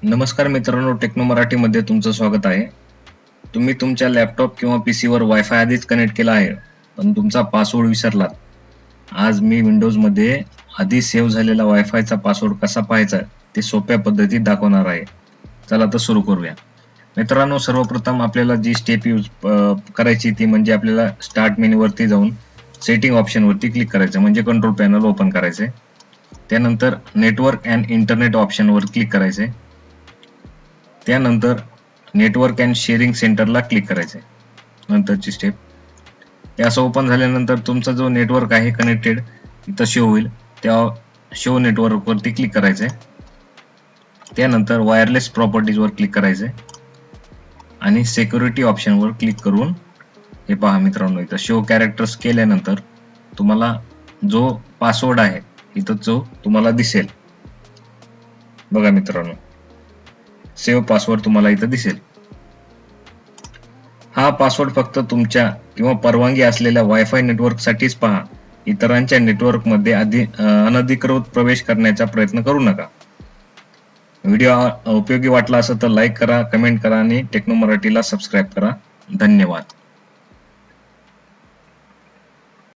नमस्कार मित्रांनो, टेक्नो मराठीमध्ये तुमचं स्वागत आहे. तुम्ही तुमच्या लॅपटॉप किंवा पीसीवर वायफाय आधीच कनेक्ट केला आहे, पण तुमचा पासवर्ड विसरलात. आज मी विंडोजमध्ये आधी सेव्ह झालेला वायफायचा पासवर्ड कसा पाहायचा ते सोप्या पद्धतीत दाखवणार आहे. चला तर सुरू करूया. मित्रांनो, सर्वप्रथम आपल्याला जी स्टेप करायची ती म्हणजे आपल्याला स्टार्ट मेनूवरती जाऊन सेटिंग ऑप्शनवरती क्लिक करायचं, म्हणजे कंट्रोल पॅनल ओपन करायचे. त्यानंतर नेटवर्क अँड इंटरनेट ऑप्शनवर क्लिक करायचे. त्यानंतर नेटवर्क अँड शेअरिंग सेंटरला क्लिक करायचे. नंतरची स्टेप हे असं ओपन झाल्यानंतर तुमचा जो नेटवर्क आहे कनेक्टेड इथं शो होईल, त्या शो नेटवर्क वरती क्लिक करायचे. त्यानंतर वायरलेस प्रॉपर्टीज वर क्लिक करायचे आणि सिक्युरिटी ऑप्शनवर क्लिक करून हे पहा मित्रांनो, इथं शो कॅरेक्टर्स केल्यानंतर तुम्हाला जो पासवर्ड आहे इथं जो तुम्हाला दिसेल बघा मित्रांनो, सेव्ह पासवर्ड तुम्हाला इथं दिसेल. हा पासवर्ड फक्त तुमच्या किंवा परवानगी असलेल्या वायफाय नेटवर्क साठीच पहा. इतरांच्या नेटवर्क मध्ये अनधिकृत प्रवेश करण्याचा प्रयत्न करू नका. व्हिडिओ उपयोगी वाटला असेल तर लाईक करा, कमेंट करा आणि टेक्नो मराठीला सबस्क्राईब करा. धन्यवाद.